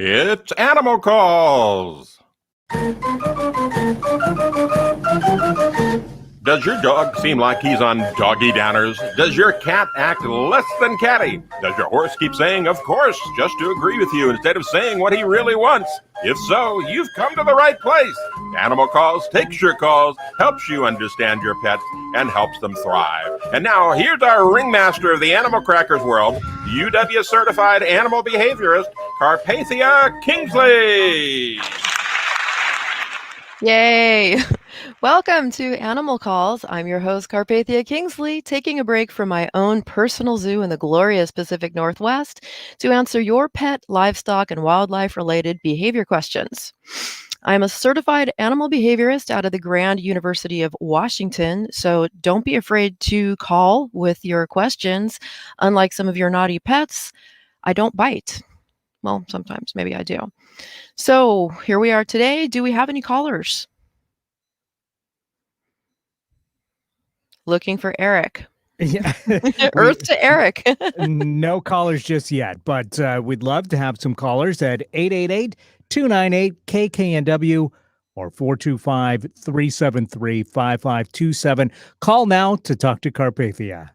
It's Animal Calls! Does your dog seem like he's on doggy downers? Does your cat act less than catty? Does your horse keep saying, of course, just to agree with you instead of saying what he really wants? If so, you've come to the right place. Animal Calls takes your calls, helps you understand your pets, and helps them thrive. And now, here's our ringmaster of the Animal Crackers world, UW-certified animal behaviorist, Karpathia Kingsley. Yay! Welcome to Animal Calls. I'm your host, Karpathia Kingsley, taking a break from my own personal zoo in the glorious Pacific Northwest to answer your pet, livestock, and wildlife-related behavior questions. I'm a certified animal behaviorist out of the Grand University of Washington, so don't be afraid to call with your questions. Unlike some of your naughty pets, I don't bite. Well, sometimes, maybe I do. So here we are today. Do we have any callers? Looking for Eric. Yeah. Earth to Eric. No callers just yet, but we'd love to have some callers at 888-298-KKNW or 425-373-5527. Call now to talk to Karpathia.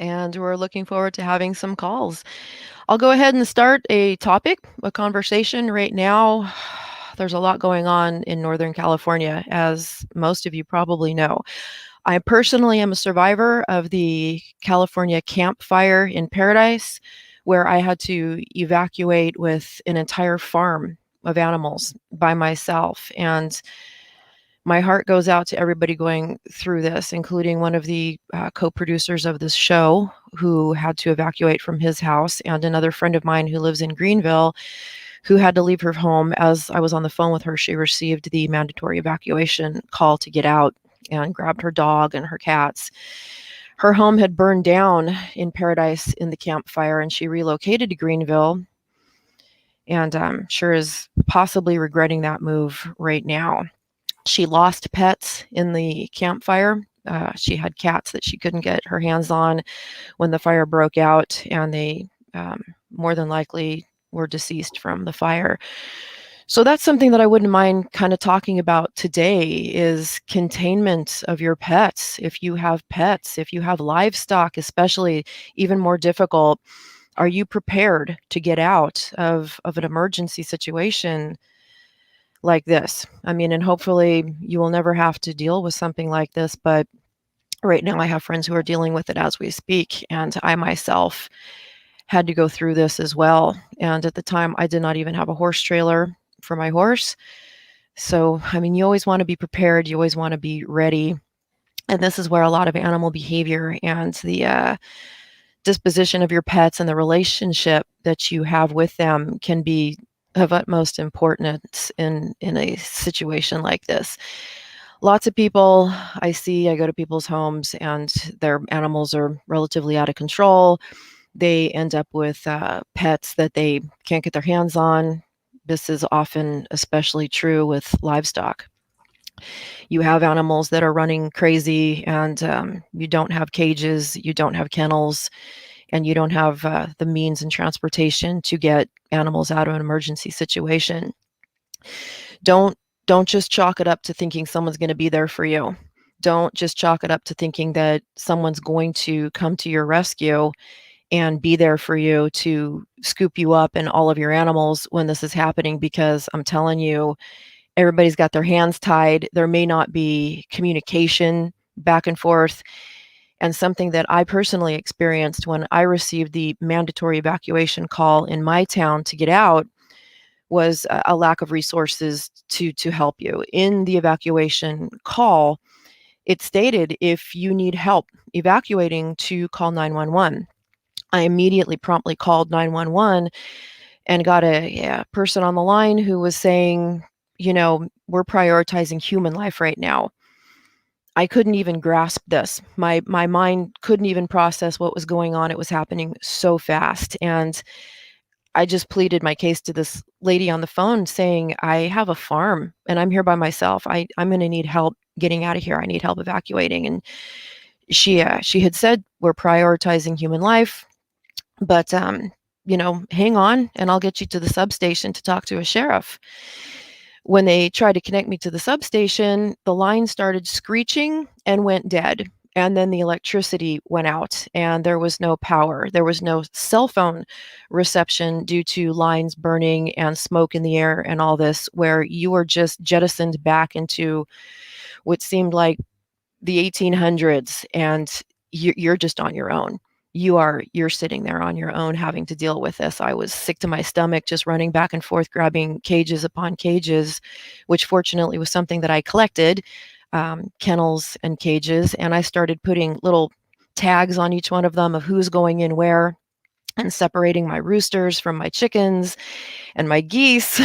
And we're looking forward to having some calls. I'll go ahead and start a topic, a conversation right now. There's a lot going on in Northern California, as most of you probably know. I personally am a survivor of the California Camp Fire in Paradise, where I had to evacuate with an entire farm of animals by myself. And my heart goes out to everybody going through this, including one of the co-producers of this show who had to evacuate from his house, and another friend of mine who lives in Greenville who had to leave her home. As I was on the phone with her, she received the mandatory evacuation call to get out and grabbed her dog and her cats. Her home had burned down in Paradise in the Camp Fire, and she relocated to Greenville, and sure is possibly regretting that move right now. She lost pets in the campfire. She had cats that she couldn't get her hands on when the fire broke out, and they more than likely were deceased from the fire. So that's something that I wouldn't mind kind of talking about today, is containment of your pets. If you have pets, if you have livestock, especially even more difficult, are you prepared to get out of an emergency situation like this? I mean, and hopefully you will never have to deal with something like this, but right now I have friends who are dealing with it as we speak, and I myself had to go through this as well. And at the time, I did not even have a horse trailer for my horse. So, I mean, you always want to be prepared. You always want to be ready. And this is where a lot of animal behavior and the disposition of your pets and the relationship that you have with them can be of utmost importance in a situation like this. Lots of people I go to people's homes and their animals are relatively out of control. They end up with pets that they can't get their hands on. This is often especially true with livestock. You have animals that are running crazy, and you don't have cages, you don't have kennels, and you don't have the means and transportation to get animals out of an emergency situation. Don't just chalk it up to thinking someone's going to be there for you. Don't just chalk it up to thinking that someone's going to come to your rescue and be there for you to scoop you up and all of your animals when this is happening, because I'm telling you, everybody's got their hands tied. There may not be communication back and forth. And something that I personally experienced when I received the mandatory evacuation call in my town to get out was a lack of resources to help you. In the evacuation call, it stated if you need help evacuating to call 911. I immediately promptly called 911 and got a person on the line who was saying, we're prioritizing human life right now. I couldn't even grasp this. My mind couldn't even process what was going on. It was happening so fast. And I just pleaded my case to this lady on the phone saying, I have a farm and I'm here by myself. I'm going to need help getting out of here. I need help evacuating. And she had said, we're prioritizing human life. But hang on and I'll get you to the substation to talk to a sheriff. When they tried to connect me to the substation, the line started screeching and went dead. And then the electricity went out and there was no power. There was no cell phone reception due to lines burning and smoke in the air and all this, where you were just jettisoned back into what seemed like the 1800s, and you're just on your own. You're sitting there on your own having to deal with this. I was sick to my stomach just running back and forth grabbing cages upon cages, which fortunately was something that I collected, kennels and cages, and I started putting little tags on each one of them of who's going in where, and separating my roosters from my chickens and my geese.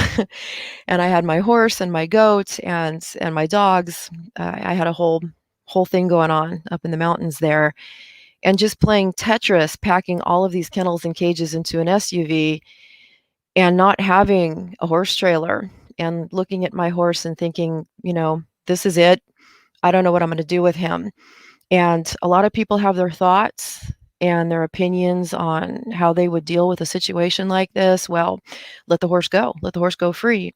And I had my horse and my goat and my dogs. I had a whole thing going on up in the mountains there, and just playing Tetris, packing all of these kennels and cages into an SUV, and not having a horse trailer, and looking at my horse and thinking, this is it. I don't know what I'm going to do with him. And a lot of people have their thoughts and their opinions on how they would deal with a situation like this. Well, let the horse go. Let the horse go free.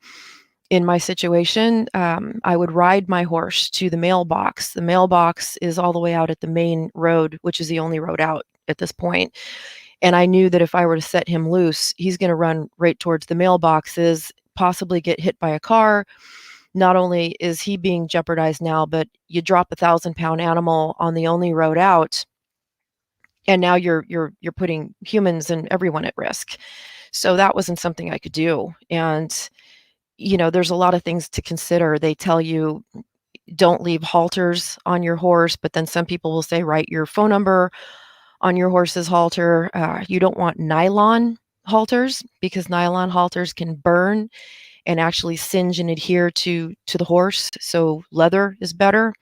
In my situation, I would ride my horse to the mailbox. The mailbox is all the way out at the main road, which is the only road out at this point. And I knew that if I were to set him loose, he's going to run right towards the mailboxes, possibly get hit by a car. Not only is he being jeopardized now, but you drop a 1,000-pound animal on the only road out, and now you're putting humans and everyone at risk. So that wasn't something I could do. And there's a lot of things to consider. They tell you don't leave halters on your horse, but then some people will say write your phone number on your horse's halter. You don't want nylon halters, because nylon halters can burn and actually singe and adhere to the horse. So leather is better.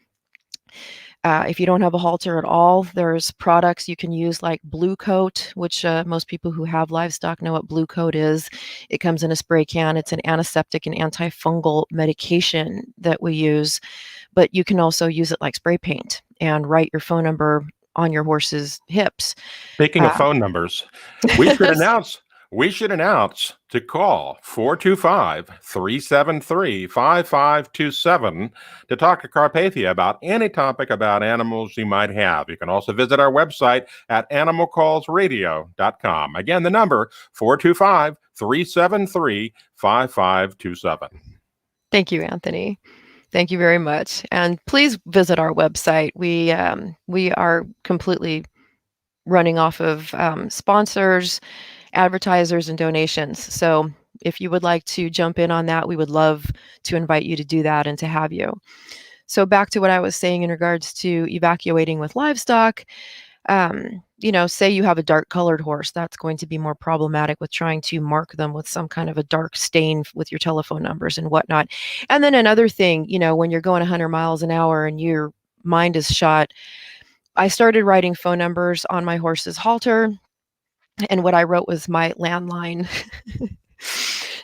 If you don't have a halter at all, there's products you can use like Blue Coat, which most people who have livestock know what Blue Coat is. It comes in a spray can. It's an antiseptic and antifungal medication that we use, but you can also use it like spray paint and write your phone number on your horse's hips. Speaking of phone numbers, we should announce to call 425-373-5527 to talk to Karpathia about any topic about animals you might have. You can also visit our website at animalcallsradio.com. Again, the number 425-373-5527. Thank you, Anthony. Thank you very much. And please visit our website. We are completely running off of sponsors, advertisers, and donations. So if you would like to jump in on that, we would love to invite you to do that and to have you. So back to what I was saying in regards to evacuating with livestock, say you have a dark colored horse, that's going to be more problematic with trying to mark them with some kind of a dark stain with your telephone numbers and whatnot. And then another thing, when you're going 100 miles an hour and your mind is shot, I started writing phone numbers on my horse's halter. And what I wrote was my landline,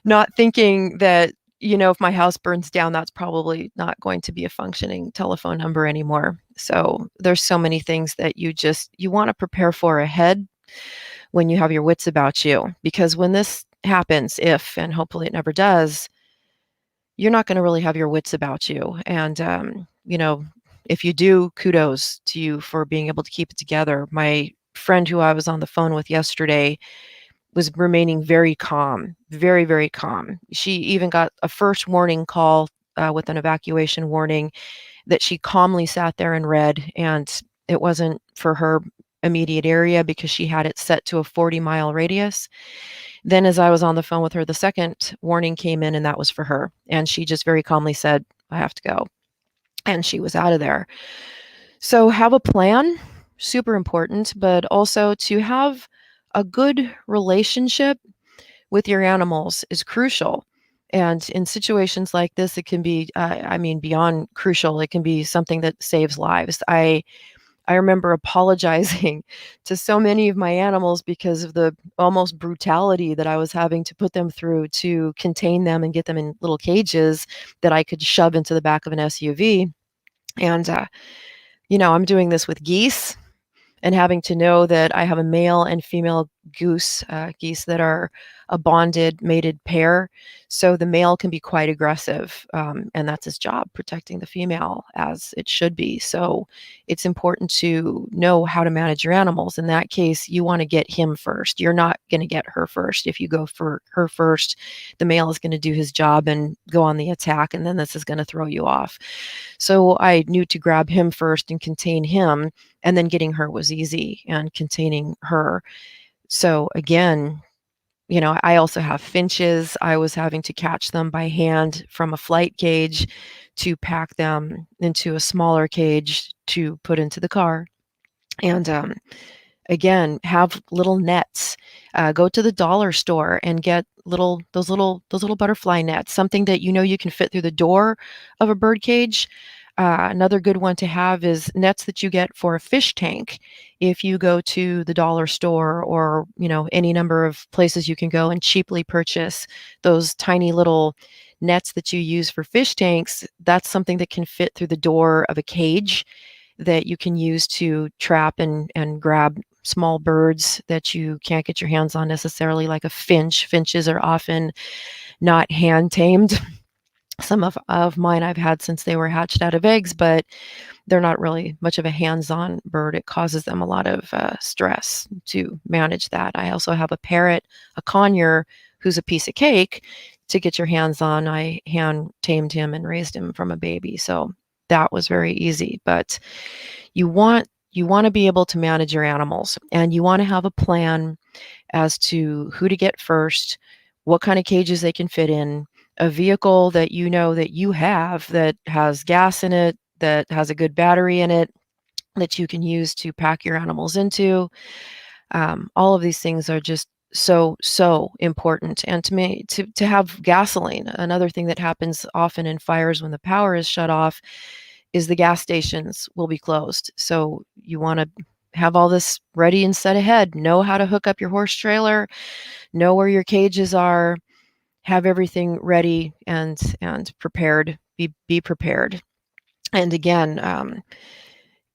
not thinking that, if my house burns down, that's probably not going to be a functioning telephone number anymore. So there's so many things that you want to prepare for ahead when you have your wits about you, because when this happens, and hopefully it never does, you're not going to really have your wits about you. And, if you do, kudos to you for being able to keep it together. My friend who I was on the phone with yesterday was remaining very calm, very, very calm. She even got a first warning call with an evacuation warning that she calmly sat there and read, and it wasn't for her immediate area because she had it set to a 40-mile radius. Then as I was on the phone with her, the second warning came in, and that was for her. And she just very calmly said, I have to go. And she was out of there. So have a plan, super important, but also to have a good relationship with your animals is crucial. And in situations like this, it can be, beyond crucial. It can be something that saves lives. I remember apologizing to so many of my animals because of the almost brutality that I was having to put them through to contain them and get them in little cages that I could shove into the back of an SUV. And, I'm doing this with geese, and having to know that I have a male and female geese that are a bonded mated pair. So the male can be quite aggressive, and that's his job, protecting the female, as it should be. So it's important to know how to manage your animals. In that case, you want to get him first. You're not going to get her first. If you go for her first, the male is going to do his job and go on the attack, and then this is going to throw you off. So I knew to grab him first and contain him, and then getting her was easy, and containing her. So again, I also have finches. I was having to catch them by hand from a flight cage to pack them into a smaller cage to put into the car. And again, have little nets. Go to the dollar store and get those little butterfly nets, something that you can fit through the door of a bird cage. Another good one to have is nets that you get for a fish tank. If you go to the dollar store or any number of places you can go and cheaply purchase those tiny little nets that you use for fish tanks, that's something that can fit through the door of a cage that you can use to trap and grab small birds that you can't get your hands on necessarily, like a finch. Finches are often not hand tamed. Some of mine I've had since they were hatched out of eggs, but they're not really much of a hands-on bird. It causes them a lot of stress to manage that. I also have a parrot, a conure, who's a piece of cake to get your hands on. I hand tamed him and raised him from a baby, so that was very easy. But you want to be able to manage your animals, and you want to have a plan as to who to get first, what kind of cages they can fit in, a vehicle that that you have that has gas in it, that has a good battery in it, that you can use to pack your animals into. All of these things are just so important. And to have gasoline. Another thing that happens often in fires when the power is shut off is the gas stations will be closed. So you want to have all this ready and set ahead. Know how to hook up your horse trailer, know where your cages are, have everything ready and prepared. Be prepared. And again,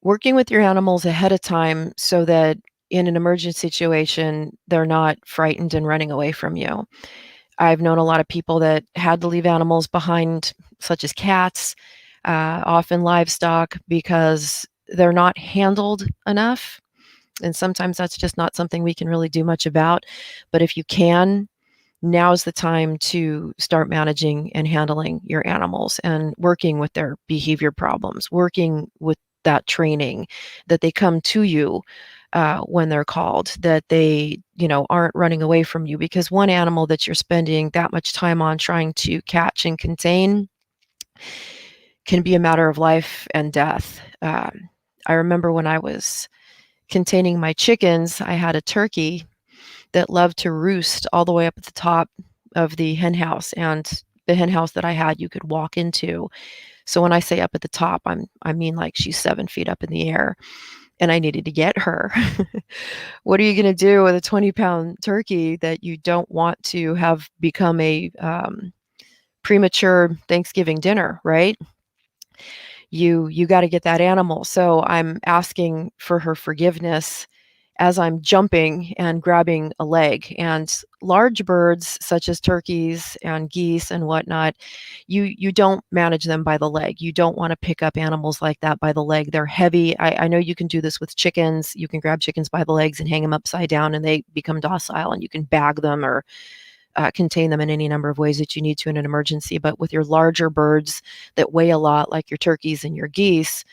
working with your animals ahead of time so that in an emergency situation, they're not frightened and running away from you. I've known a lot of people that had to leave animals behind, such as cats, often livestock, because they're not handled enough. And sometimes that's just not something we can really do much about. But if you can, now's the time to start managing and handling your animals and working with their behavior problems, working with that training, that they come to you when they're called, that they aren't running away from you, because one animal that you're spending that much time on trying to catch and contain can be a matter of life and death. I remember when I was containing my chickens, I had a turkey that loved to roost all the way up at the top of the hen house, and the hen house that I had you could walk into. So when I say up at the top, I mean like she's 7 feet up in the air, and I needed to get her. What are you going to do with a 20-pound turkey that you don't want to have become a premature Thanksgiving dinner, right? You got to get that animal. So I'm asking for her forgiveness as I'm jumping and grabbing a leg. And large birds such as turkeys and geese and whatnot, you don't manage them by the leg. You don't want to pick up animals like that by the leg. They're heavy. I know you can do this with chickens. You can grab chickens by the legs and hang them upside down, and they become docile, and you can bag them or contain them in any number of ways that you need to in an emergency. But with your larger birds that weigh a lot, like your turkeys and your geese,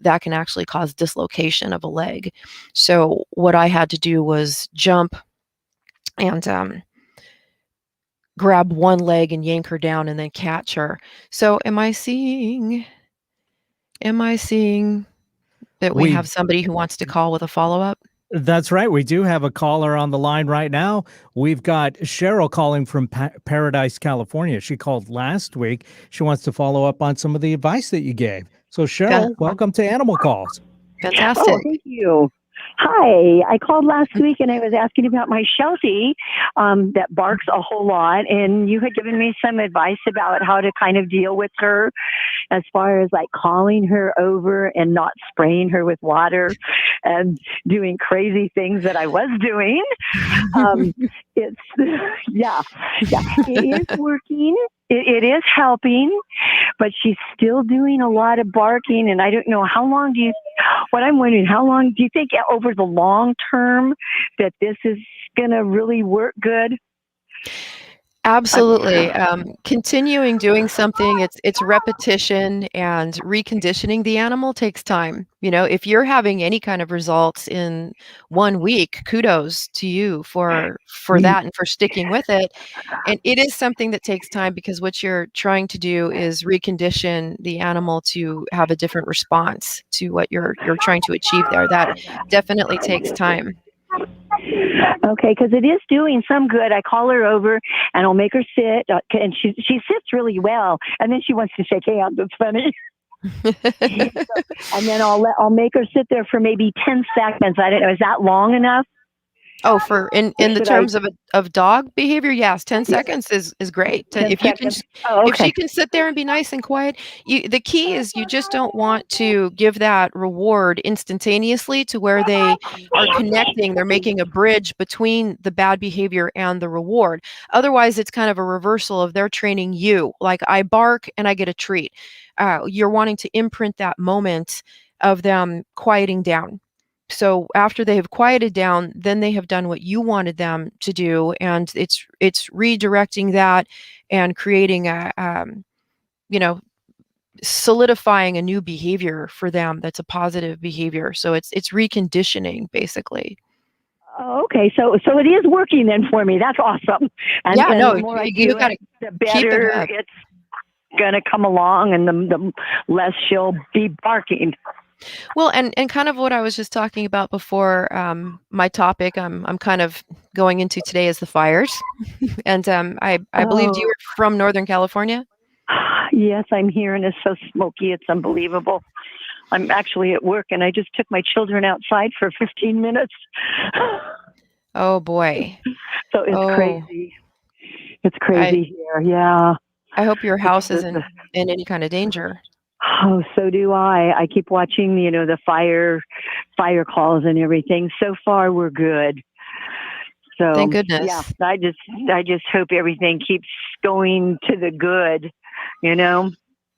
that can actually cause dislocation of a leg. So what I had to do was jump and grab one leg and yank her down and then catch her. So am I seeing that we have somebody who wants to call with a follow-up? That's right. We do have a caller on the line right now. We've got Cheryl calling from Paradise, California. She called last week. She wants to follow up on some of the advice that you gave. So Cheryl, welcome to Animal Calls. Fantastic. Oh, thank you. Hi, I called last week and I was asking about my Sheltie that barks a whole lot, and you had given me some advice about how to kind of deal with her as far as like calling her over and not spraying her with water and doing crazy things that I was doing. It's, yeah, it is working. It is helping, but she's still doing a lot of barking. And I don't know what I'm wondering, how long do you think over the long term that this is going to really work good? Absolutely. Continuing doing something, it's repetition, and reconditioning the animal takes time. If you're having any kind of results in 1 week, kudos to you for that and for sticking with it. And it is something that takes time, because what you're trying to do is recondition the animal to have a different response to what you're trying to achieve there. That definitely takes time. Okay, because it is doing some good. I call her over and I'll make her sit, and she sits really well, and then she wants to shake hands. It's funny. And then I'll make her sit there for maybe 10 seconds. I don't know. Is that long enough? Oh, for in the terms of dog behavior, yes, 10 seconds is great. 10 If you can, seconds. Oh, if she okay. can sit there and be nice and quiet, the key is you just don't want to give that reward instantaneously to where they are connecting. They're making a bridge between the bad behavior and the reward. Otherwise, it's kind of a reversal of their training you. Like, I bark and I get a treat. You're wanting to imprint that moment of them quieting down. So after they have quieted down, then they have done what you wanted them to do, and it's redirecting that and creating you know, solidifying a new behavior for them that's a positive behavior. So it's reconditioning, basically. Oh, okay. So it is working then for me. That's awesome. And, Yeah, no, the more I you do got to it, the keep it better up. it's going to come along, and the less she'll be barking. Well, and kind of what I was just talking about before, my topic I'm kind of going into today is the fires. And I believed you Oh, were from Northern California. yes, I'm here, and it's so smoky. It's unbelievable. I'm actually at work, and I just took my children outside for 15 minutes. Oh boy. So it's Oh, crazy. It's I crazy here. Yeah. I hope your house Because isn't in any kind of danger. oh, so do I. I keep watching, the fire calls and everything. So far, we're good. Thank So yeah, goodness. I just hope everything keeps going to the good, you know.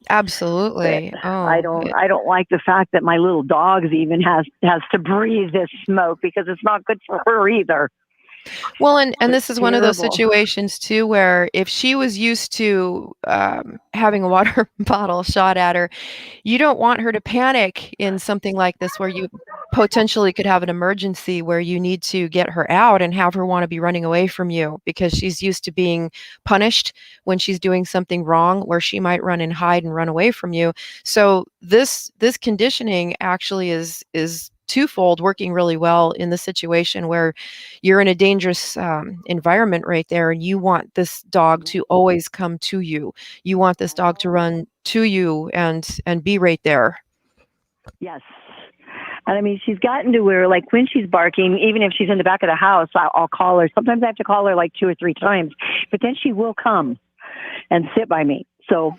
But Absolutely. I Oh, don't like the fact that my little dogs even has to breathe this smoke, because it's not good for her either. well, and It's this is one of those terrible. situations too, where if she was used to having a water bottle shot at her, you don't want her to panic in something like this, where you potentially could have an emergency where you need to get her out and have her want to be running away from you, because she's used to being punished when she's doing something wrong, where she might run and hide and run away from you. So this conditioning actually is twofold, working really well in the situation where you're in a dangerous environment right there, and you want this dog to always come to you. You want this dog to run to you and be right there. Yes. And I mean, she's gotten to where, like, when she's barking, even if she's in the back of the house, I'll call her. Sometimes I have to call her like 2 or 3 times, but then she will come and sit by me. So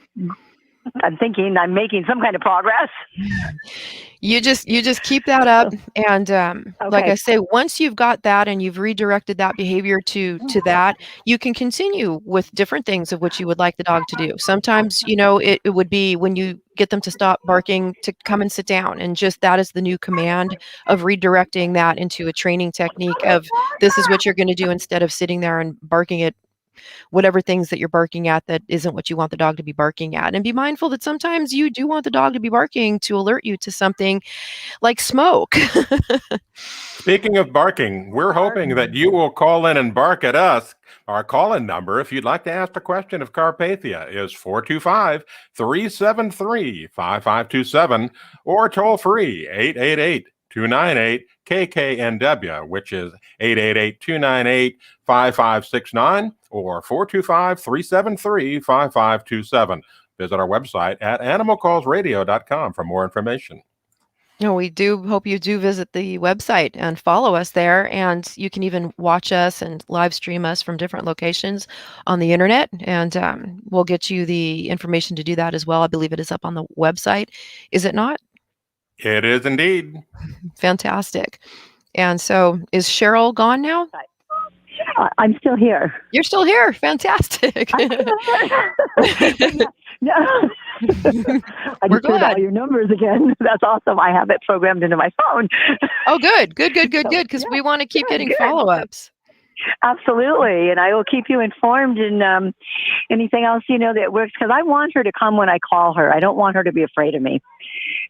I'm thinking I'm making some kind of progress. You just keep that up, and like I Okay. say, once you've got that and you've redirected that behavior to that, you can continue with different things of which you would like the dog to do. Sometimes, it would be when you get them to stop barking to come and sit down, and just that is the new command of redirecting that into a training technique of, this is what you're going to do, instead of sitting there and barking at whatever things that you're barking at that isn't what you want the dog to be barking at. And be mindful that sometimes you do want the dog to be barking to alert you to something like smoke. Speaking of barking, we're hoping that you will call in and bark at us. Our call-in number, if you'd like to ask a question of Karpathia, is 425-373-5527, or toll free 888-298-KKNW, which is 888-298-5569, or 425-373-5527. Visit our website at animalcallsradio.com for more information. No, we do hope you do visit the website and follow us there. And you can even watch us and live stream us from different locations on the internet. And we'll get you the information to do that as well. I believe it is up on the website. Is it not? It is indeed. Fantastic. And so is Cheryl gone now? I'm still here. You're still here. Fantastic. No. I We're just heard all glad. your numbers again. That's awesome. I have it programmed into my phone. Oh, good. Because Yeah, we want to keep getting good. follow-ups. Absolutely. And I will keep you informed and anything else, that works. Because I want her to come when I call her. I don't want her to be afraid of me,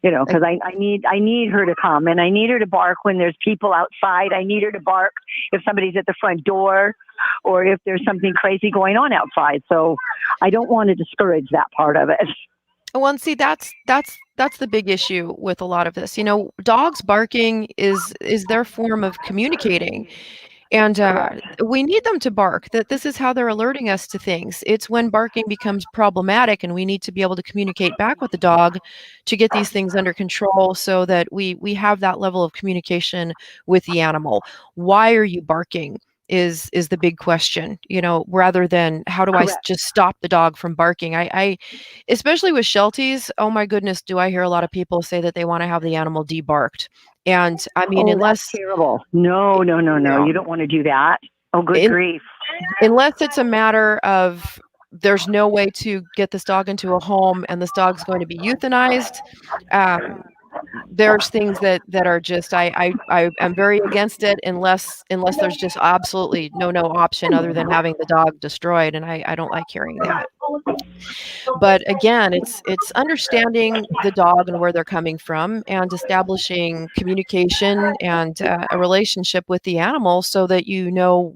because I need her to come. And I need her to bark when there's people outside. I need her to bark if somebody's at the front door or if there's something crazy going on outside. So I don't want to discourage that part of it. Well, and see, that's the big issue with a lot of this. Dogs barking is their form of communicating. And we need them to bark, that this is how they're alerting us to things. It's when barking becomes problematic and we need to be able to communicate back with the dog to get these things under control so that we have that level of communication with the animal. Why are you barking is the big question, rather than how do I Correct. just stop the dog from barking? I especially with Shelties, oh my goodness, do I hear a lot of people say that they want to have the animal debarked. And I mean, That's unless terrible. No. Yeah. You don't want to do that. Oh, good In- grief. unless it's a matter of there's no way to get this dog into a home and this dog's going to be euthanized. There's things that are just I am very against it unless there's just absolutely no option other than having the dog destroyed, and I don't like hearing that. But again, it's understanding the dog and where they're coming from and establishing communication and a relationship with the animal so that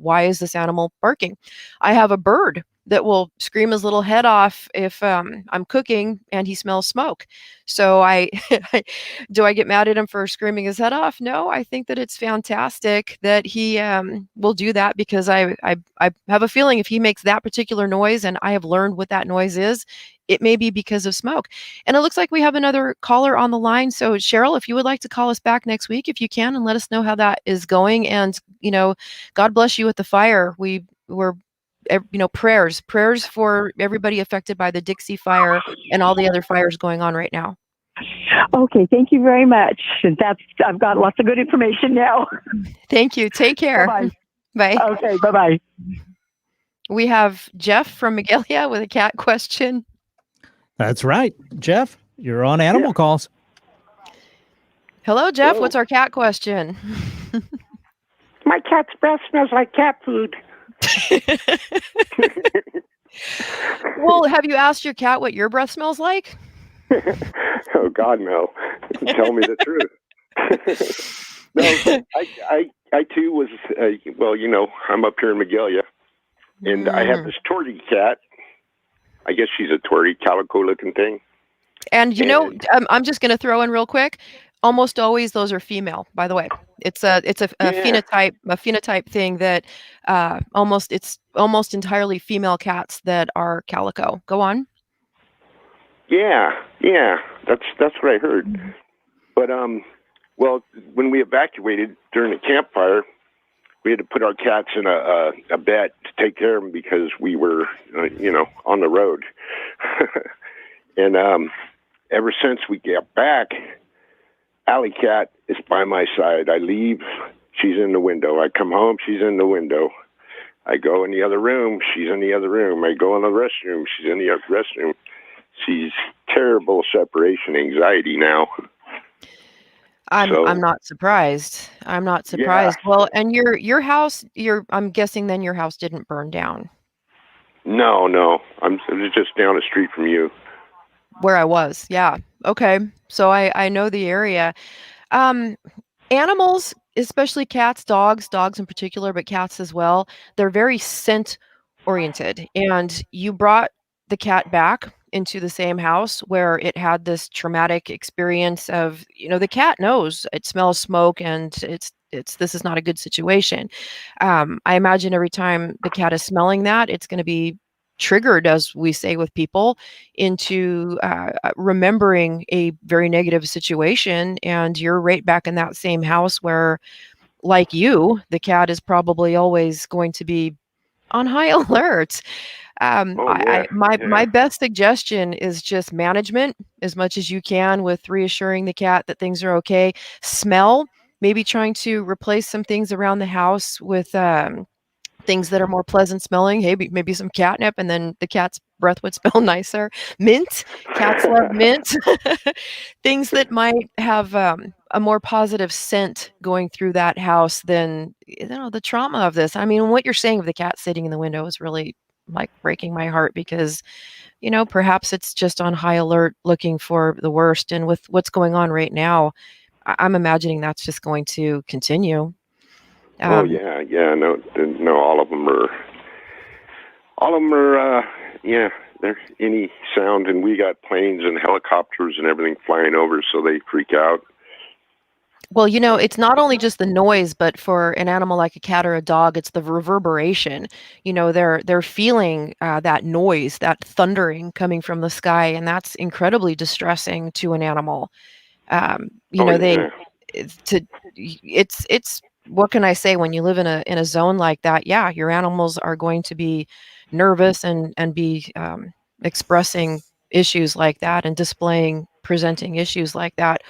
why is this animal barking. I have a bird that will scream his little head off if I'm cooking and he smells smoke. So do I get mad at him for screaming his head off? No, I think that it's fantastic that he will do that because I have a feeling if he makes that particular noise and I have learned what that noise is, it may be because of smoke. And it looks like we have another caller on the line. So Cheryl, if you would like to call us back next week, if you can, and let us know how that is going. And, God bless you with the fire. We're prayers for everybody affected by the Dixie fire and all the other fires going on right now. Okay, thank you very much. I've got lots of good information now. Thank you. Take care. Bye-bye. Bye. Okay, bye-bye. We have Jeff from Magalia with a cat question. That's right. Jeff, you're on Animal Calls. Hello, Jeff. What's our cat question? My cat's breath smells like cat food. Well, have you asked your cat what your breath smells like? Oh, God, no. Tell me the truth. No, I too was, I'm up here in Magalia, and I have this tortie cat. I guess she's a tortie, calico-looking thing. And I'm just going to throw in real quick. Almost always those are female, by the way. It's a phenotype thing that it's almost entirely female cats that are calico. Go on. Yeah, that's what I heard. But when we evacuated during the campfire, we had to put our cats in a bed to take care of them because we were, on the road. And ever since we got back, Alley Cat is by my side. I leave, she's in the window. I come home, she's in the window. I go in the other room, she's in the other room. I go in the restroom, she's in the restroom. She's terrible separation anxiety now. I'm not surprised. Yeah. Well, and your house, I'm guessing then your house didn't burn down. No. It was just down the street from you. Where I was. Yeah. Okay. So I know the area. Animals, especially cats, dogs in particular, but cats as well, they're very scent oriented. And you brought the cat back into the same house where it had this traumatic experience of, the cat knows it smells smoke and this is not a good situation. I imagine every time the cat is smelling that, it's going to be triggered, as we say with people, into remembering a very negative situation, and you're right back in that same house where, like you, the cat is probably always going to be on high alert. Oh yeah, My best suggestion is just management as much as you can, with reassuring the cat that things are okay. Smell, maybe trying to replace some things around the house with things that are more pleasant smelling. Hey, maybe some catnip, and then the cat's breath would smell nicer. Mint, cats love mint. Things that might have a more positive scent going through that house than, the trauma of this. I mean, what you're saying of the cat sitting in the window is really like breaking my heart, because perhaps it's just on high alert looking for the worst, and with what's going on right now, I'm imagining that's just going to continue. Oh yeah, yeah. No, no. All of them are. Yeah. They're any sound, and we got planes and helicopters and everything flying over, so they freak out. Well, it's not only just the noise, but for an animal like a cat or a dog, it's the reverberation. They're feeling that noise, that thundering coming from the sky, and that's incredibly distressing to an animal. They it's what can I say, when you live in a zone like that? Yeah, your animals are going to be nervous and be expressing issues like that and presenting issues like that.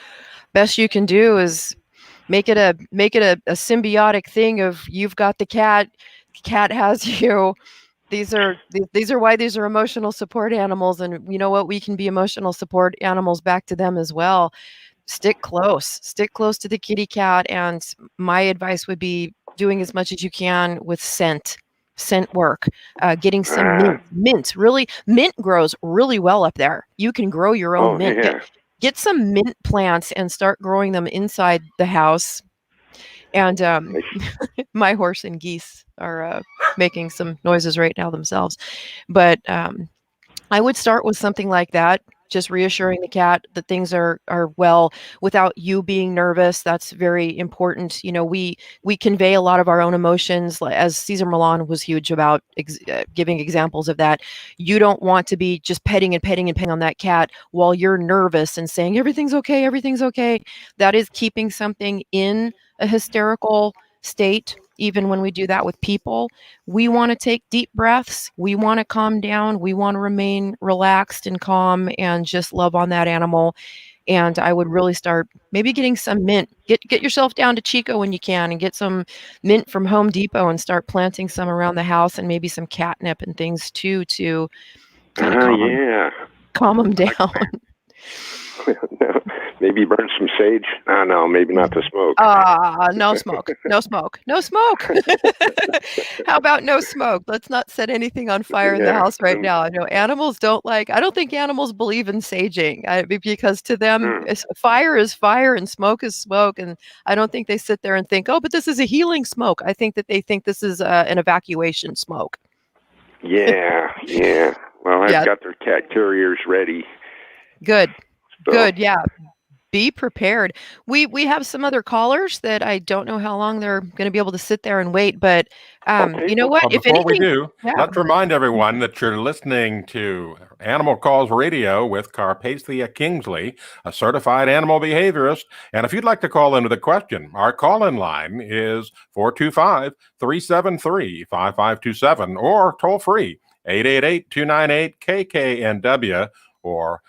Best you can do is make it a symbiotic thing of, you've got the cat has you. These are why these are emotional support animals, and you know what, we can be emotional support animals back to them as well. Stick close to the kitty cat, and my advice would be doing as much as you can with scent work, getting some mint. Really, mint grows really well up there. You can grow your own mint. Yeah. Get some mint plants and start growing them inside the house. And my horse and geese are making some noises right now themselves. But I would start with something like that, just reassuring the cat that things are well without you being nervous. That's very important. We convey a lot of our own emotions, as Cesar Millan was huge about giving examples of that. You don't want to be just petting on that cat while you're nervous and saying everything's okay. That is keeping something in a hysterical state. Even when we do that with people, we want to take deep breaths. We want to calm down. We want to remain relaxed and calm and just love on that animal. And I would really start maybe getting some mint. Get yourself down to Chico when you can, and get some mint from Home Depot and start planting some around the house, and maybe some catnip and things too, to kind of calm them down. Maybe burn some sage. No, maybe not to smoke. No smoke. How about no smoke? Let's not set anything on fire in the house right now. I know animals I don't think animals believe in saging, because to them, fire is fire and smoke is smoke. And I don't think they sit there and think, oh, but this is a healing smoke. I think that they think this is an evacuation smoke. Yeah. Well, I've got their cat carriers ready. Good. Yeah. Be prepared. We have some other callers that I don't know how long they're going to be able to sit there and wait, but you know what? Well, before we do, let's remind everyone that you're listening to Animal Calls Radio with Karpathia Kingsley, a certified animal behaviorist. And if you'd like to call in with a question, our call-in line is 425-373-5527 or toll free 888-298-KKNW or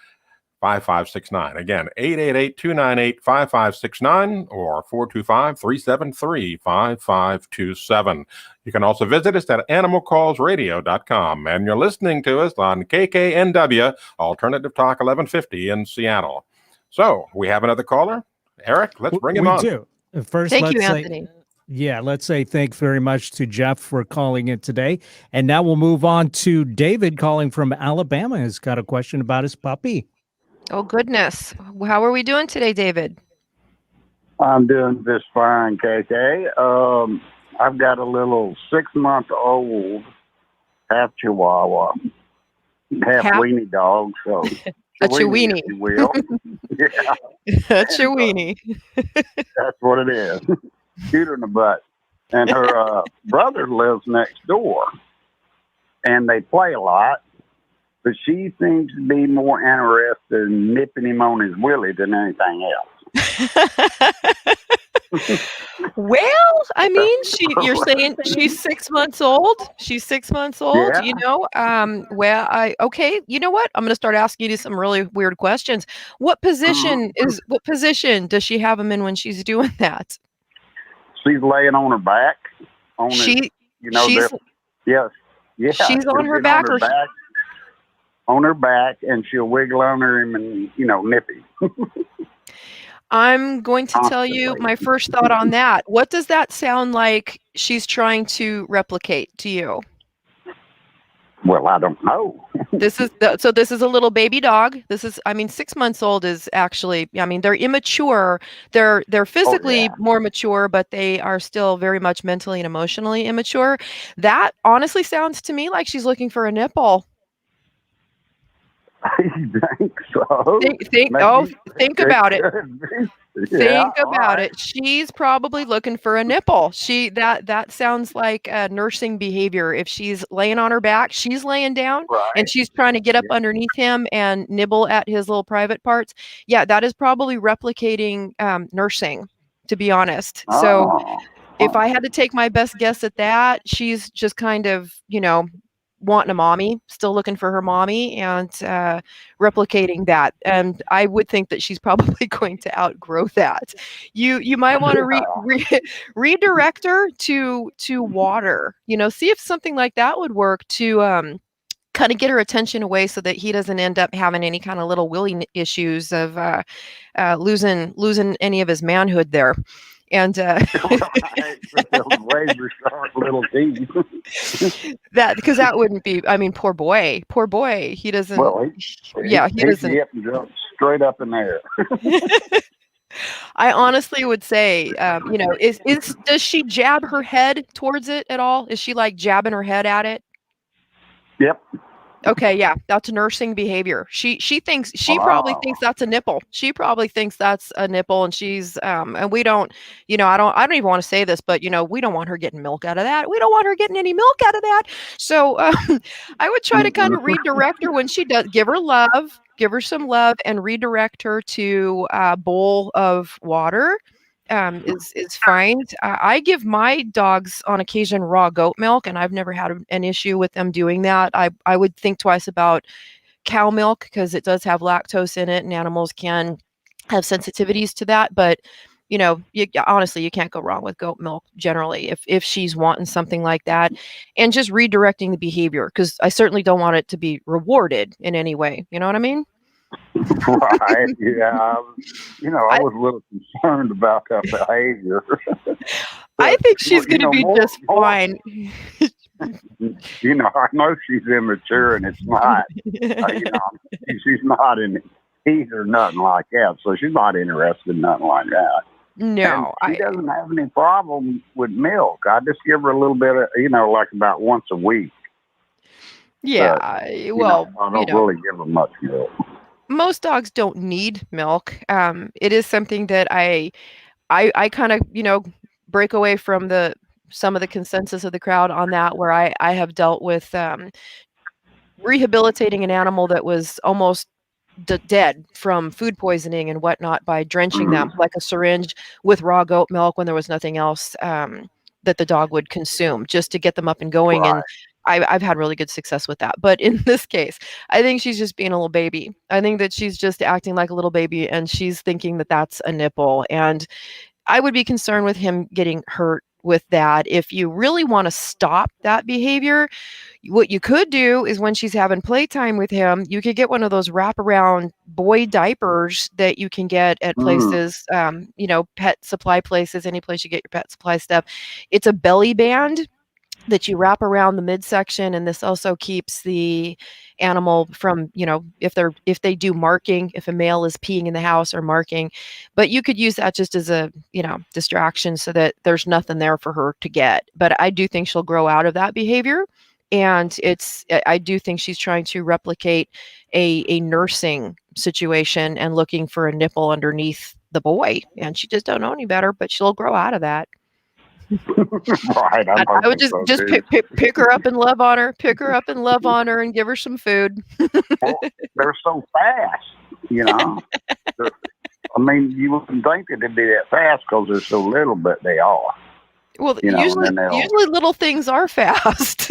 5569. Again, 888-298-5569 or 425-373-5527. You can also visit us at animalcallsradio.com. And you're listening to us on KKNW, Alternative Talk 1150 in Seattle. So we have another caller. Eric, let's bring him on. We do. First, Thank you, Anthony. Let's say thanks very much to Jeff for calling in today. And now we'll move on to David calling from Alabama. He's got a question about his puppy. Oh, goodness. How are we doing today, David? I'm doing just fine, KK. I've got a little 6-month-old half Chihuahua, half weenie dog. So a Chiweenie, if you will. Yeah. A Chiweenie. That's what it is. Shoot her in the butt. And her brother lives next door. and they play a lot. But she seems to be more interested in nipping him on his willy than anything else. Well, I mean, you're saying she's 6 months old? She's 6 months old, Yeah. you know? Okay, you know what? I'm gonna start asking you some really weird questions. What position does she have him in when she's doing that? She's laying on her back. On his, She you know, she's yes, yeah. she's on she'll her get back, or on her back, and she'll wiggle under him and nip him. I'm going to tell you Constantly. my first thought on that. What does that sound like she's trying to replicate to you? Well, I don't know. This is a little baby dog. 6 months old is actually, they're immature. They're physically more mature, but they are still very much mentally and emotionally immature. That honestly sounds to me like she's looking for a nipple. I think so. Think about it. Think about right. it. She's probably looking for a nipple. That sounds like nursing behavior. If she's laying on her back, she's laying down and she's trying to get up underneath him and nibble at his little private parts. Yeah, that is probably replicating nursing, to be honest. So if I had to take my best guess at that, she's just kind of, wanting a mommy, still looking for her mommy, and replicating that. And I would think that she's probably going to outgrow that. You might want to redirect her to water. See if something like that would work to kind of get her attention away, so that he doesn't end up having any kind of little willy issues of losing any of his manhood there. And razor sharp little teeth. because that wouldn't be. Poor boy. He doesn't. Well, he doesn't. He jump straight up in there. I honestly would say, does she jab her head towards it at all? Is she like jabbing her head at it? Yep. Okay, yeah, that's nursing behavior. She probably thinks that's a nipple. She probably thinks that's a nipple, and she's and we don't, I don't even want to say this, but we don't want her getting milk out of that. We don't want her getting any milk out of that. So I would try to kind of redirect her when she does. Give her some love, and redirect her to a bowl of water. Is fine. I give my dogs on occasion raw goat milk, and I've never had an issue with them doing that. I would think twice about cow milk, because it does have lactose in it, and animals can have sensitivities to that. But honestly, you can't go wrong with goat milk generally if she's wanting something like that, and just redirecting the behavior, because I certainly don't want it to be rewarded in any way. You know what I mean? Right. Yeah. I was a little concerned about that behavior. I think she's going to be just fine. I know she's immature, and it's not. She's not in heat or nothing like that, so she's not interested in nothing like that. No, and she doesn't have any problem with milk. I just give her a little bit of, like about once a week. Yeah. But, I don't really give her much milk. Most dogs don't need milk. It is something that I kind of, break away from some of the consensus of the crowd on that, where I have dealt with rehabilitating an animal that was almost dead from food poisoning and whatnot by drenching them like a syringe with raw goat milk when there was nothing else that the dog would consume, just to get them up and going. Right. And I've had really good success with that. But in this case, I think she's just being a little baby. I think that she's just acting like a little baby, and she's thinking that that's a nipple. And I would be concerned with him getting hurt with that. If you really want to stop that behavior, what you could do is, when she's having playtime with him, you could get one of those wraparound boy diapers that you can get at places, pet supply places, any place you get your pet supply stuff. It's a belly band that you wrap around the midsection, and this also keeps the animal from, if they do marking, if a male is peeing in the house or marking. But you could use that just as a, distraction, so that there's nothing there for her to get. But I do think she'll grow out of that behavior, and I do think she's trying to replicate a nursing situation and looking for a nipple underneath the boy, and she just don't know any better, but she'll grow out of that. Right. I'm I would hoping so, just too. pick her up and love on her, pick her up and love on her, and give her some food. Well, they're so fast, you know. I mean, you wouldn't think that they'd be that fast because they're so little, but they are. Well, You know, usually and then they'll. usually little things are fast,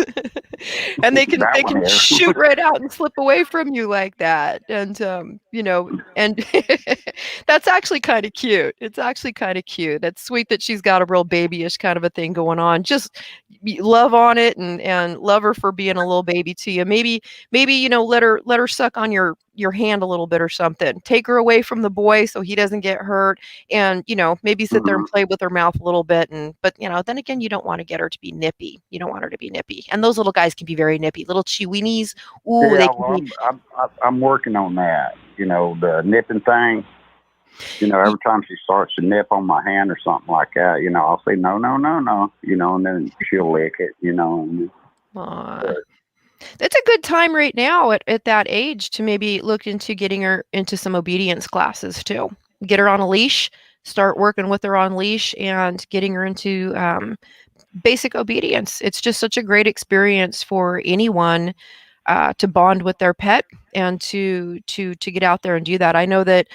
and they That one can is. shoot right out and slip away from you like that, and and that's actually kind of cute. It's actually kind of cute. That's sweet that she's got a real babyish kind of a thing going on. Just love on it and love her for being a little baby to you. Maybe let her suck on your hand a little bit or something. Take her away from the boy so he doesn't get hurt, and maybe sit there and play with her mouth a little bit. But then again, you don't want to get her to be nippy. You don't want her to be nippy, and those little guys can be very nippy. Little cheweenies, ooh, Yeah, they can well, be. I'm working on that. You know, the nipping thing. You know, every time she starts to nip on my hand or something like that, you know, I'll say no, no, no, no. You know, and then she'll lick it. You know. Aw. That's a good time right now at that age to maybe look into getting her into some obedience classes too. Get her on a leash, start working with her on leash, and getting her into basic obedience. It's just such a great experience for anyone to bond with their pet and to get out there and do that. I know that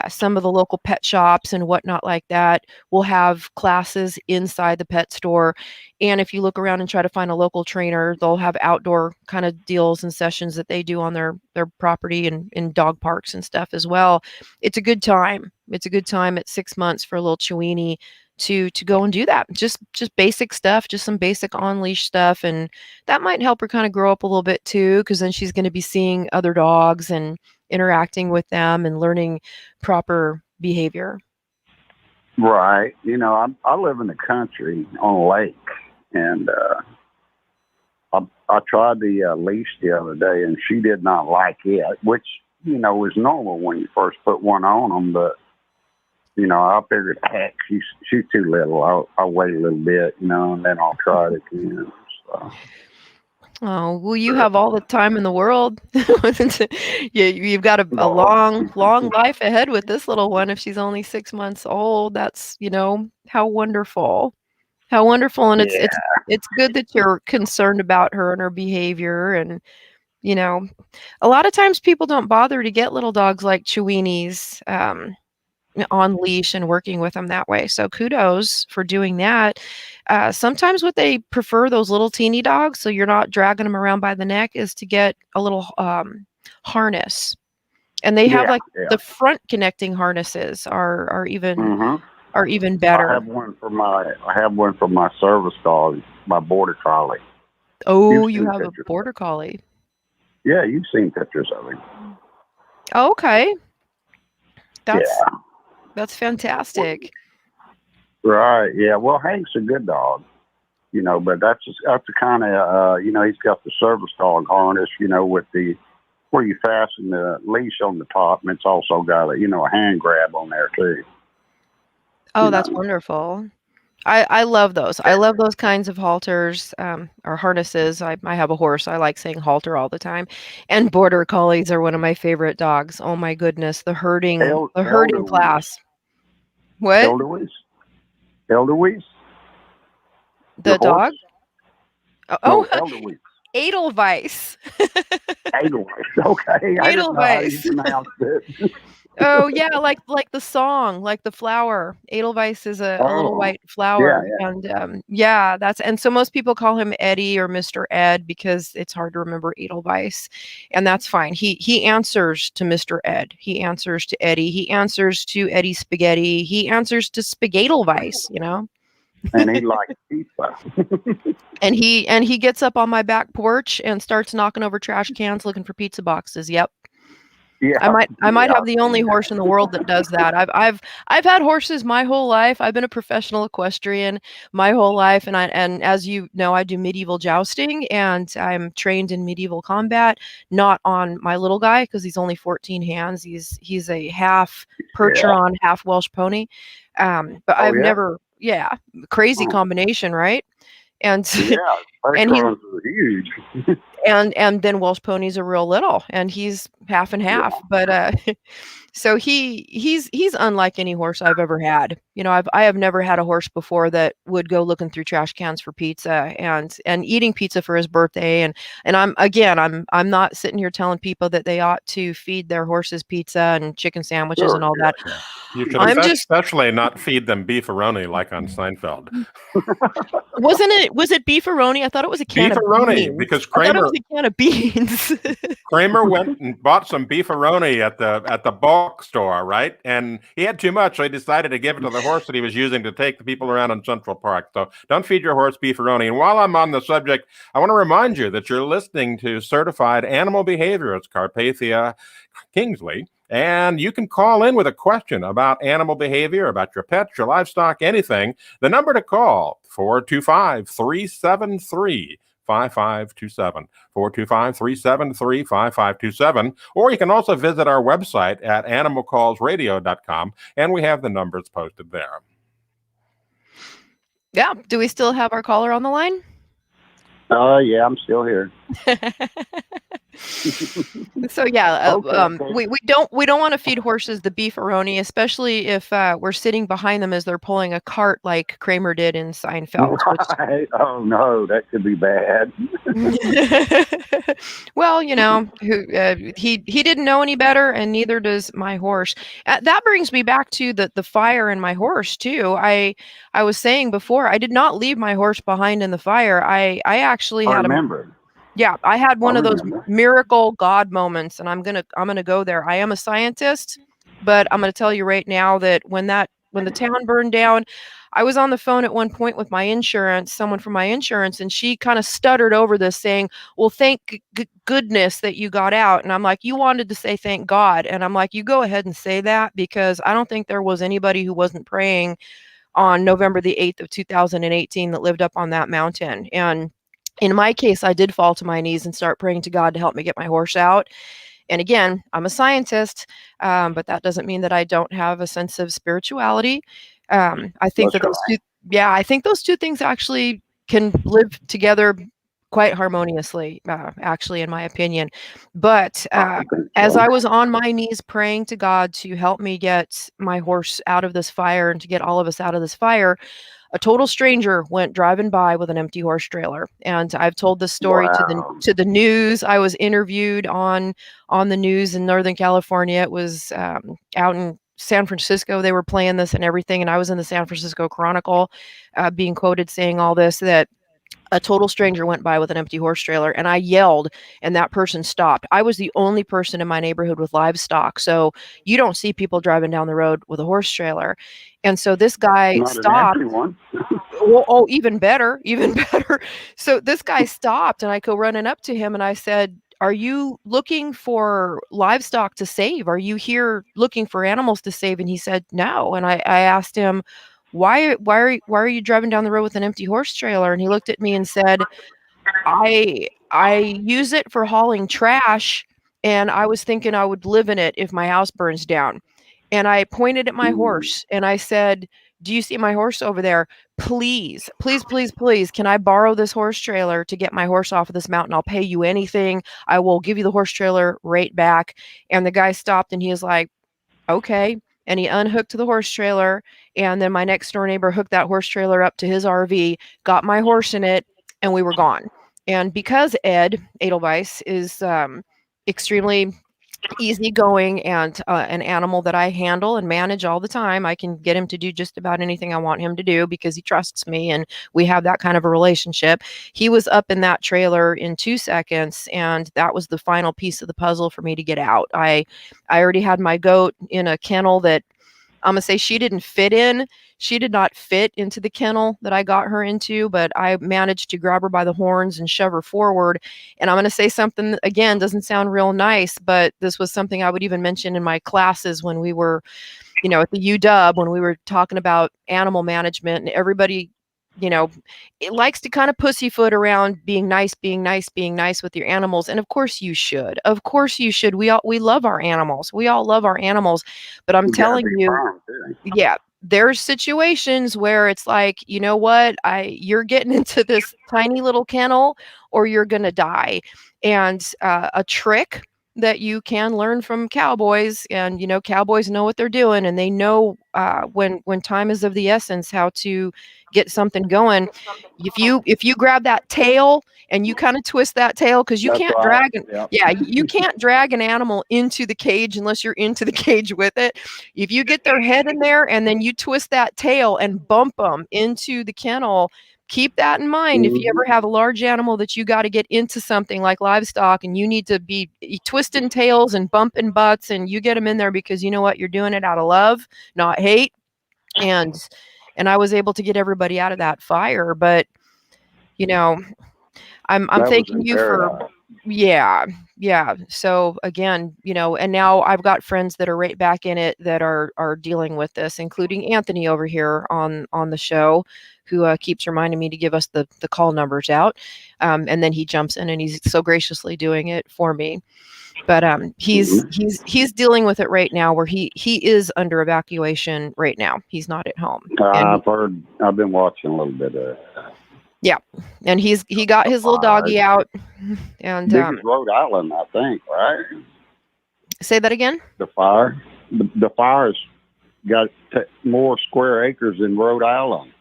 some of the local pet shops and whatnot like that will have classes inside the pet store. And if you look around and try to find a local trainer, they'll have outdoor kind of deals and sessions that they do on their property and in dog parks and stuff as well. It's a good time. It's a good time at 6 months for a little Chewini to go and do that. Just basic stuff, just some basic on leash stuff, and that might help her kind of grow up a little bit too, because then she's going to be seeing other dogs and interacting with them and learning proper behavior. Right. You know, I live in the country on a lake, and I tried the leash the other day, and she did not like it, which, you know, is normal when you first put one on them. But, you know, I figured, heck, she's too little. I'll wait a little bit, you know, and then I'll try it again. So. Oh, well, you have all the time in the world. You've got a long life ahead with this little one. If she's only 6 months old, that's, how wonderful. How wonderful. And it's good that you're concerned about her and her behavior. And, a lot of times people don't bother to get little dogs like Cheweenies on leash and working with them that way. So kudos for doing that. Sometimes what they prefer, those little teeny dogs, so you're not dragging them around by the neck, is to get a little harness. And they have the front connecting harnesses are even better. I have one for my service dog, my border collie. Oh, you have a border collie. Yeah, you've seen pictures of him. Okay. That's fantastic. Right. Yeah. Well, Hank's a good dog, but that's the kind of, he's got the service dog harness, with where you fasten the leash on the top, and it's also got a hand grab on there too. Oh, that's wonderful. I love those. I love those kinds of halters or harnesses. I have a horse. I like saying halter all the time. And border collies are one of my favorite dogs. Oh my goodness, the herding class. What? Elderweis? The dog? Oh, Elderweis. Edelweiss. Edelweiss. Okay. I didn't know how you pronounced it. Oh yeah, like the song, like the flower. Edelweiss is a little white flower, and and so most people call him Eddie or Mr. Ed because it's hard to remember Edelweiss, and that's fine. He answers to Mr. Ed. He answers to Eddie. He answers to Eddie Spaghetti. He answers to Spaghettelweiss. And he likes pizza. and he gets up on my back porch and starts knocking over trash cans looking for pizza boxes. Yep. Yeah, I might have the only horse in the world that does that. I've had horses my whole life. I've been a professional equestrian my whole life, and as you know, I do medieval jousting, and I'm trained in medieval combat. Not on my little guy because he's only 14 hands. He's a half Percheron, half Welsh pony. But I've never, crazy combination, right? And Percherons are huge. and then Welsh ponies are real little, and he's half and half. But so he's unlike any horse I've ever had. You know, I have never had a horse before that would go looking through trash cans for pizza and eating pizza for his birthday. And I'm not sitting here telling people that they ought to feed their horses pizza and chicken sandwiches and all that. You should I'm especially not feed them beefaroni like on Seinfeld. was it beefaroni? I thought it was a can of beans. Because I thought it was a can of beans. Kramer went and bought some beefaroni at the bulk store, right? And he had too much, so he decided to give it to the horse that he was using to take the people around in Central Park. So don't feed your horse beefaroni. And while I'm on the subject, I want to remind you that you're listening to Certified Animal Behaviorist Karpathia Kingsley. And you can call in with a question about animal behavior, about your pets, your livestock, anything. The number to call, 425-373-5527, 425-373-5527. Or you can also visit our website at animalcallsradio.com, and we have the numbers posted there. Yeah. Do we still have our caller on the line? Yeah, I'm still here. So yeah, Okay. we don't want to feed horses the beefaroni, especially if we're sitting behind them as they're pulling a cart like Kramer did in Seinfeld. Right. Oh no, that could be bad. Well, you know, he didn't know any better, and neither does my horse. That brings me back to the fire and my horse too. I was saying before, I did not leave my horse behind in the fire. I actually had I had one of those miracle God moments, and I'm gonna go there. I am a scientist, but I'm gonna tell you right now that when the town burned down, I was on the phone at one point with my insurance, someone from my insurance, and she kind of stuttered over this saying, well, thank goodness that you got out. And I'm like, you wanted to say thank God. And I'm like, you go ahead and say that, because I don't think there was anybody who wasn't praying on November the 8th of 2018 that lived up on that mountain. And in my case, I did fall to my knees and start praying to God to help me get my horse out. And again, I'm a scientist, but that doesn't mean that I don't have a sense of spirituality. I think I think those two things actually can live together quite harmoniously, actually, in my opinion. But as I was on my knees praying to God to help me get my horse out of this fire and to get all of us out of this fire, a total stranger went driving by with an empty horse trailer. And I've told this story to the news. I was interviewed on the news in Northern California. It was out in San Francisco. They were playing this and everything. And I was in the San Francisco Chronicle being quoted saying all this, that a total stranger went by with an empty horse trailer, and I yelled, and that person stopped. I was the only person in my neighborhood with livestock, so you don't see people driving down the road with a horse trailer. And so this guy stopped. An empty one. Oh, even better. So this guy stopped, and I go running up to him, and I said, are you looking for livestock to save? Are you here looking for animals to save? And he said, no. And I asked him, why are you driving down the road with an empty horse trailer? And he looked at me and said, I use it for hauling trash, and I was thinking I would live in it if my house burns down. And I pointed at my horse and I said, do you see my horse over there? Please, can I borrow this horse trailer to get my horse off of this mountain? I'll pay you anything. I will give you the horse trailer right back. And the guy stopped and he was like, okay. And he unhooked the horse trailer. And then my next door neighbor hooked that horse trailer up to his RV, got my horse in it, and we were gone. And because Ed Edelweiss is extremely easygoing and an animal that I handle and manage all the time, I can get him to do just about anything I want him to do because he trusts me, and we have that kind of a relationship. He was up in that trailer in 2 seconds, and that was the final piece of the puzzle for me to get out. I already had my goat in a kennel that I'm gonna say she didn't fit in. She did not fit into the kennel that I got her into, but I managed to grab her by the horns and shove her forward. And I'm going to say something that, again, doesn't sound real nice, but this was something I would even mention in my classes when we were, at the UW, when we were talking about animal management, and everybody, it likes to kind of pussyfoot around being nice with your animals. And of course you should. We love our animals. We all love our animals. But I'm telling you, there's situations where it's like, you know what, you're getting into this tiny little kennel or you're going to die. And a trick that you can learn from cowboys, and cowboys know what they're doing, and they know when time is of the essence how to get something going. If you grab that tail and you kind of twist that tail, because you That's can't right. drag Yep. you can't drag an animal into the cage unless you're into the cage with it. If you get their head in there and then you twist that tail and bump them into the kennel, keep that in mind. If you ever have a large animal that you got to get into something like livestock, and you need to be twisting tails and bumping butts, and you get them in there because you know what, you're doing it out of love, not hate. And I was able to get everybody out of that fire. But I'm That was thanking in you for paradise. yeah. So again, and now I've got friends that are right back in it that are dealing with this, including Anthony over here on the show, who keeps reminding me to give us the call numbers out, and then he jumps in and he's so graciously doing it for me. But he's dealing with it right now, where he is under evacuation right now. He's not at home. I've been watching a little bit of it. Yeah, and he got his little doggy out, and Big as Rhode Island, I think, right? say that again. The fire. The fire's got more square acres than Rhode Island.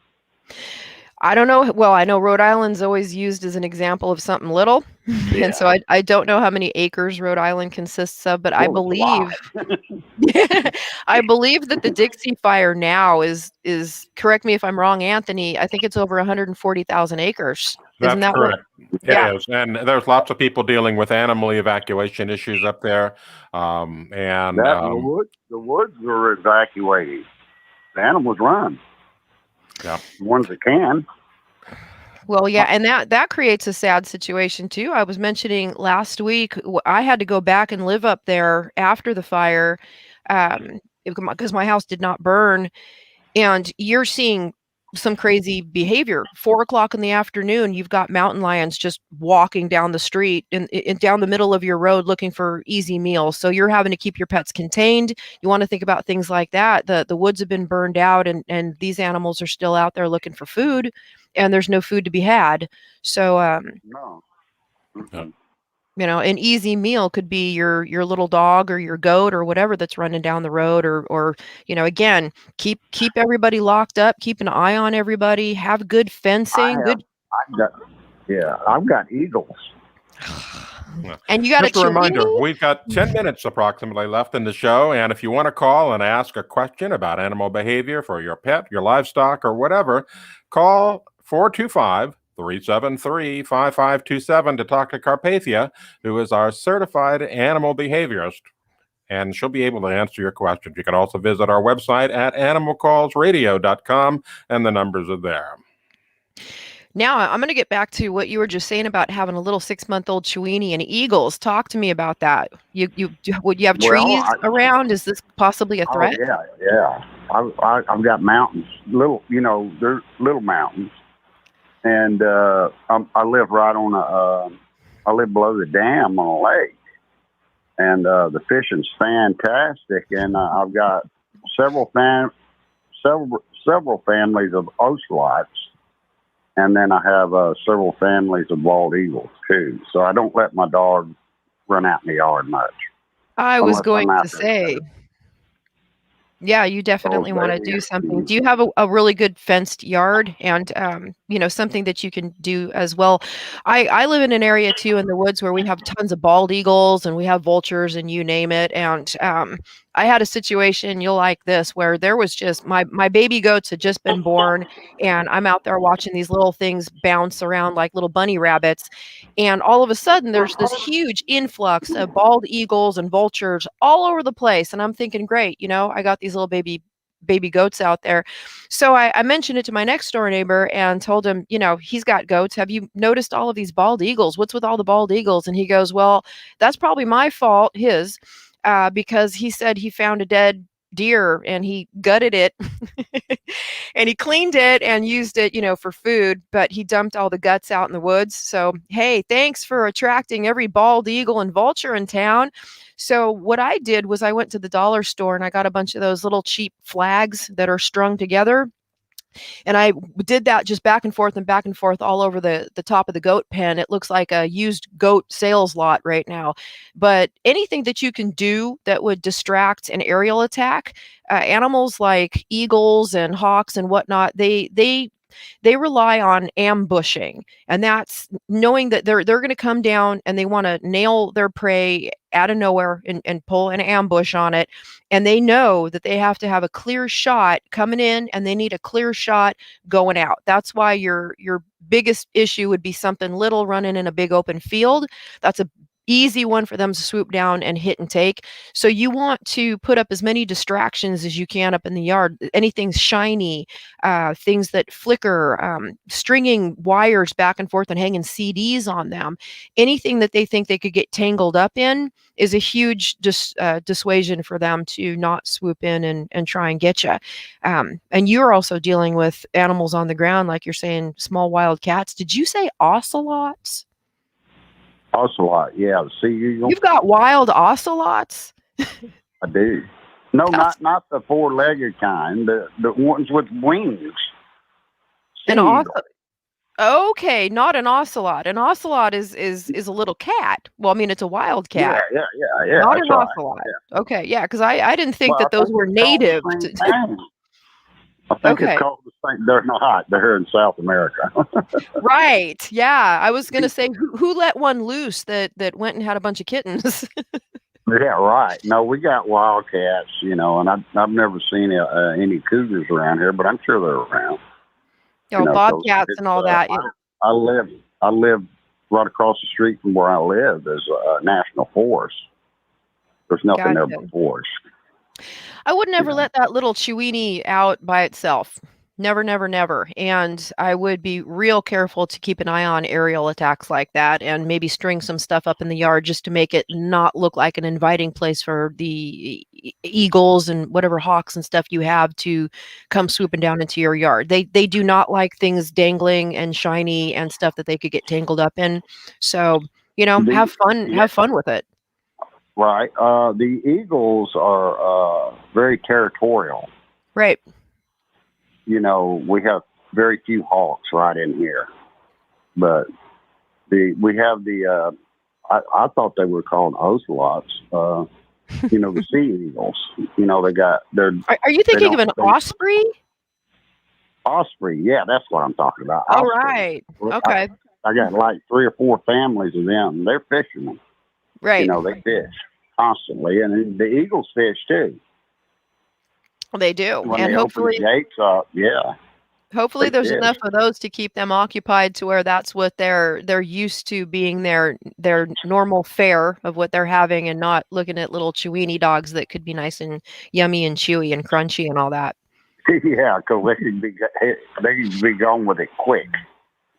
I don't know. Well, I know Rhode Island's always used as an example of something little, and so I don't know how many acres Rhode Island consists of, but I believe I believe that the Dixie Fire now is correct me if I'm wrong, Anthony. I think it's over 140,000 acres. Isn't That's that what? correct. It is. And there's lots of people dealing with animal evacuation issues up there. The woods are evacuating. The animals run. Yeah. The ones that can. Well, yeah, and that creates a sad situation too. I was mentioning last week, I had to go back and live up there after the fire, because my house did not burn. And you're seeing some crazy behavior. 4 o'clock in the afternoon, you've got mountain lions just walking down the street and down the middle of your road looking for easy meals. So you're having to keep your pets contained. You want to think about things like that. The woods have been burned out, and these animals are still out there looking for food, and there's no food to be had. So No. an easy meal could be your little dog or your goat or whatever that's running down the road, or again, keep everybody locked up, keep an eye on everybody, have good fencing, I've got eagles. And you got Just a reminder, we've got 10 minutes approximately left in the show, and if you want to call and ask a question about animal behavior for your pet, your livestock, or whatever, call 425-373-5527 to talk to Karpathia, who is our certified animal behaviorist, and she'll be able to answer your questions. You can also visit our website at animalcallsradio.com, and the numbers are there. Now, I'm going to get back to what you were just saying about having a little 6-month-old Chiweenie and eagles. Talk to me about that. Would you have trees around? Is this possibly a threat? Oh, yeah. I've got mountains, they're little mountains, and I live right on I live below the dam on a lake, and the fishing's fantastic, and I've got several families of ocelots. And then I have several families of bald eagles, too. So I don't let my dog run out in the yard much. I was going to say, yeah, you definitely want to do something. Do you have a really good fenced yard and, something that you can do as well? I live in an area, too, in the woods where we have tons of bald eagles and we have vultures and you name it. And I had a situation, you'll like this, where there was just my baby goats had just been born, and I'm out there watching these little things bounce around like little bunny rabbits. And all of a sudden, there's this huge influx of bald eagles and vultures all over the place. And I'm thinking, great, I got these little baby goats out there. So I mentioned it to my next door neighbor and told him, he's got goats. Have you noticed all of these bald eagles? What's with all the bald eagles? And he goes, well, that's probably my fault, because he said he found a dead deer and he gutted it and he cleaned it and used it, for food, but he dumped all the guts out in the woods. So, hey, thanks for attracting every bald eagle and vulture in town. So what I did was I went to the dollar store and I got a bunch of those little cheap flags that are strung together. And I did that just back and forth all over the top of the goat pen. It looks like a used goat sales lot right now. But anything that you can do that would distract an aerial attack, animals like eagles and hawks and whatnot, they rely on ambushing, and that's knowing that they're going to come down and they want to nail their prey out of nowhere and pull an ambush on it. And they know that they have to have a clear shot coming in and they need a clear shot going out. That's why your biggest issue would be something little running in a big open field. That's a easy one for them to swoop down and hit and take. So you want to put up as many distractions as you can up in the yard. Anything shiny, things that flicker, stringing wires back and forth and hanging CDs on them. Anything that they think they could get tangled up in is a huge dissuasion for them to not swoop in and try and get you. And you're also dealing with animals on the ground, like you're saying, small wild cats. Did you say ocelots? Ocelot, yeah. See, You've got wild ocelots? I do. No, not the four-legged kind. The ones with wings. An ocelot. Okay, not an ocelot. An ocelot is a little cat. Well, I mean, it's a wild cat. Yeah. Not an right. ocelot. Yeah. Okay, yeah, because I didn't think that those were native. I think it's called the same. They're not. They're here in South America. Right. Yeah. I was going to say, who let one loose that went and had a bunch of kittens? Yeah, right. No, we got wildcats, and I've never seen any cougars around here, but I'm sure they're around. Bobcats and all that. I live right across the street from where I live. There's a national forest. There's nothing there but forest. I would never let that little Chewini out by itself. Never, never, never. And I would be real careful to keep an eye on aerial attacks like that and maybe string some stuff up in the yard just to make it not look like an inviting place for the eagles and whatever hawks and stuff you have to come swooping down into your yard. They do not like things dangling and shiny and stuff that they could get tangled up in. So, have fun with it. Right. The eagles are very territorial. Right. We have very few hawks right in here, but we have the I thought they were called ocelots. The sea eagles. They're. Are you thinking of an osprey? Osprey, yeah, that's what I'm talking about. All right. Okay. I got like 3 or 4 families of them. They're fishermen. Right. They fish constantly, and the eagles fish too. They do, when and they hopefully open the gates up, yeah. Hopefully, there's enough of those to keep them occupied to where that's what they're used to being their normal fare of what they're having, and not looking at little Chewini dogs that could be nice and yummy and chewy and crunchy and all that. Yeah, because they could be gone with it quick.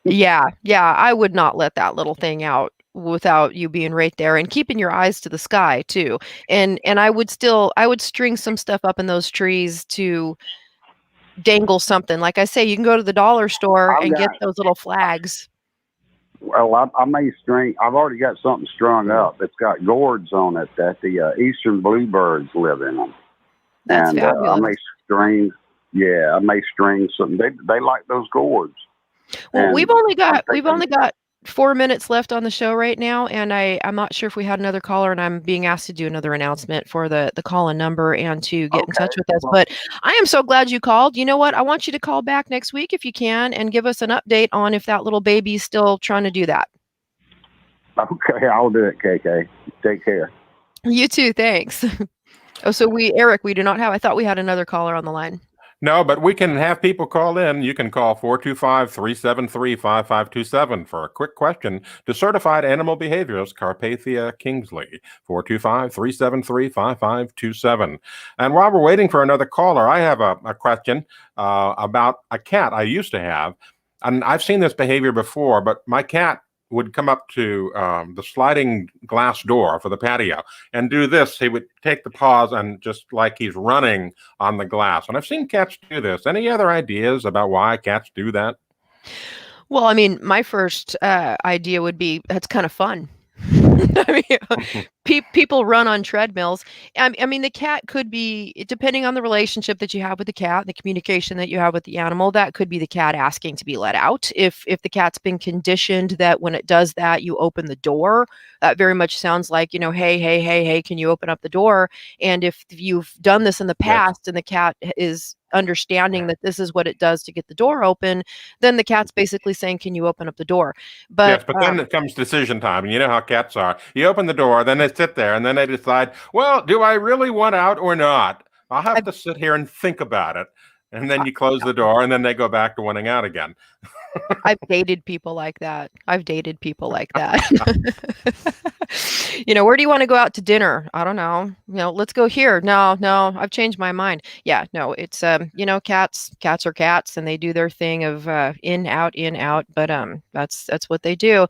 Yeah, I would not let that little thing out without you being right there and keeping your eyes to the sky too. And I would string some stuff up in those trees to dangle something. Like I say, you can go to the dollar store and get those little flags. Well, I may string. I've already got something strung up. It's got gourds on it that the eastern bluebirds live in them. That's fabulous. I may string something. They like those gourds. Well, we've only got 4 minutes left on the show right now, and I'm not sure if we had another caller, and I'm being asked to do another announcement for the call-in number and to get in touch with us. But I am so glad you called. You know what? I want you to call back next week if you can and give us an update on if that little baby's still trying to do that. Okay, I'll do it, KK. Take care. You too. Thanks. Oh, so Eric, we do not have. I thought we had another caller on the line. No, but we can have people call in. You can call 425-373-5527 for a quick question to certified animal behaviorist Karpathia Kingsley, 425-373-5527. And while we're waiting for another caller, I have a question about a cat I used to have. And I've seen this behavior before, but my cat would come up to the sliding glass door for the patio and do this. He would take the paws and just like he's running on the glass. And I've seen cats do this. Any other ideas about why cats do that? Well, I mean, my first idea would be that's kind of fun. I mean, people run on treadmills. I mean, the cat could be, depending on the relationship that you have with the cat, the communication that you have with the animal, that could be the cat asking to be let out. If the cat's been conditioned that when it does that, you open the door, that very much sounds like, hey, hey, hey, hey, can you open up the door? And if you've done this in the past and the cat is understanding that this is what it does to get the door open, then the cat's basically saying, can you open up the door? But yes, but then it comes decision time, and you know how cats are. You open the door, then they sit there, and then they decide, well, do I really want out or not? I'll have to sit here and think about it. And then you close the door, and then they go back to wanting out again. I've dated people like that. Where do you want to go out to dinner? I don't know. Let's go here. No, I've changed my mind. Yeah, no, it's cats are cats, and they do their thing of in, out, but that's what they do.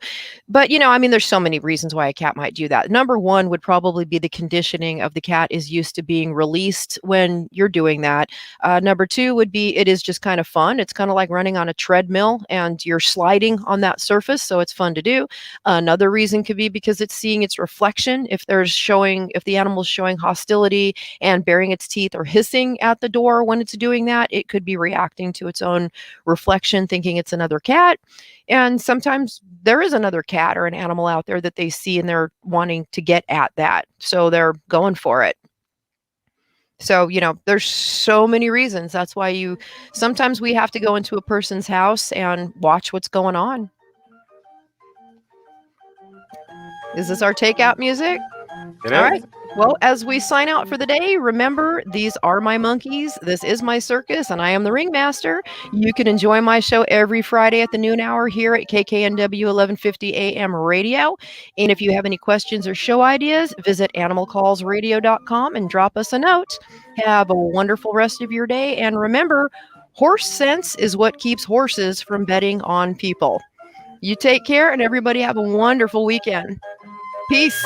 But I mean, there's so many reasons why a cat might do that. Number one would probably be the conditioning of the cat is used to being released when you're doing that. Number two would be it is just kind of fun. It's kind of like running on a treadmill and you're sliding on that surface, so it's fun to do. Another reason could be because it's seeing its reflection. If the animal's showing hostility and baring its teeth or hissing at the door when it's doing that, it could be reacting to its own reflection, thinking it's another cat. And sometimes there is another cat or an animal out there that they see and they're wanting to get at that, so they're going for it. So, there's so many reasons. That's why sometimes we have to go into a person's house and watch what's going on. Is this our takeout music? It All is. right. Well, as we sign out for the day, remember, these are my monkeys. This is my circus, and I am the ringmaster. You can enjoy my show every Friday at the noon hour here at KKNW 1150 AM radio. And if you have any questions or show ideas, visit animalcallsradio.com and drop us a note. Have a wonderful rest of your day. And remember, horse sense is what keeps horses from betting on people. You take care, and everybody have a wonderful weekend. Peace.